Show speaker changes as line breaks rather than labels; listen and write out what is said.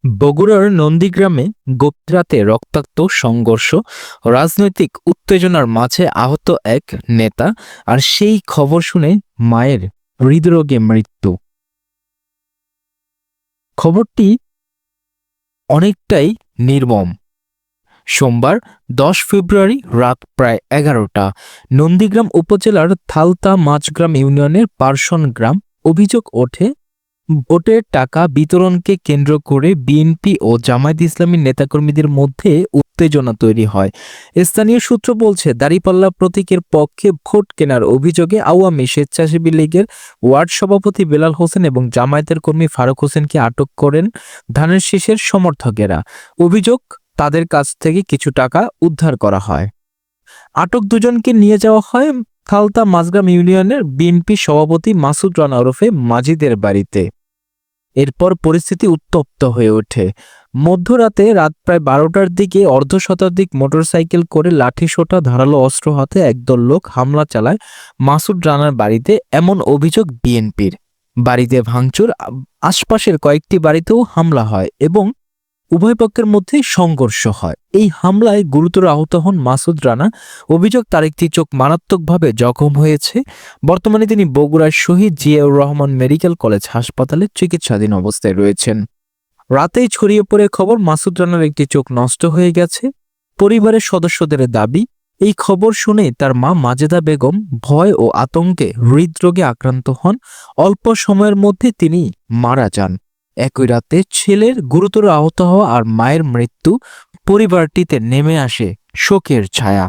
বগুড়ার নন্দীগ্রামে গভীর রাতে রক্তাক্ত সংঘর্ষ, রাজনৈতিক উত্তেজনার মাঝে আহত এক নেতা, আর সেই খবর শুনে মায়ের হৃদরোগে মৃত্যু। খবরটি অনেকটাই নির্মম। সোমবার ১০ ফেব্রুয়ারি রাত প্রায় ১১টা নন্দীগ্রাম উপজেলার থালতা মাঝগ্রাম ইউনিয়নের পারসন গ্রাম। অভিযোগ ওঠে, ভোটের টাকা বিতরণকে কেন্দ্র করে বিএনপি ও জামায়াত ইসলামীর নেতাকর্মীদের মধ্যে উত্তেজনা তৈরি হয়। স্থানীয় সূত্র বলছে, দাঁড়িপাল্লা প্রতীকের পক্ষে ভোট কেনার অভিযোগে আওয়ামী স্বেচ্ছাসেবী লীগের ওয়ার্ড সভাপতি বেলাল হোসেন এবং জামায়াতের কর্মী ফারুক হোসেনকে আটক করেন ধানের শীষের সমর্থকেরা। অভিযোগ, তাদের কাছ থেকে কিছু টাকা উদ্ধার করা হয়। আটক দুজনকে নিয়ে যাওয়া হয় থালতা মাঝগ্রাম ইউনিয়নের বিএনপি সভাপতি মাসুদ রানা ওরফে মাজিদের বাড়িতে। এরপর পরিস্থিতি উত্তপ্ত হয়ে ওঠে। মধ্যরাতে রাত প্রায় ১২টার দিকে অর্ধশতাধিক মোটরসাইকেল করে লাঠিসোঁটা ধারালো অস্ত্র হাতে একদল লোক হামলা চালায় মাসুদ রানার বাড়িতে, এমন অভিযোগ বিএনপির। বাড়িতে ভাঙচুর, আশপাশের কয়েকটি বাড়িতেও হামলা হয় এবং উভয় পক্ষের মধ্যে সংঘর্ষ হয়। এই হামলায় গুরুতর আহত হন মাসুদ রানা। অভিযোগ, তার একটি চোখ মারাত্মকভাবে জখম হয়েছে। বর্তমানে তিনি বগুড়ার শহীদ জিয়াউর রহমান মেডিকেল কলেজ হাসপাতালে চিকিৎসাধীন অবস্থায় রয়েছেন। রাতেই ছড়িয়ে পড়ে খবর, মাসুদ রানার একটি চোখ নষ্ট হয়ে গেছে। পরিবারের সদস্যদের দাবি, এই খবর শুনে তার মা মাজেদা বেগম ভয় ও আতঙ্কে হৃদরোগে আক্রান্ত হন। অল্প সময়ের মধ্যে তিনি মারা যান। একই রাতে ছেলের গুরুতর আহত হওয়া আর মায়ের মৃত্যু, পরিবারটিতে নেমে আসে শোকের ছায়া।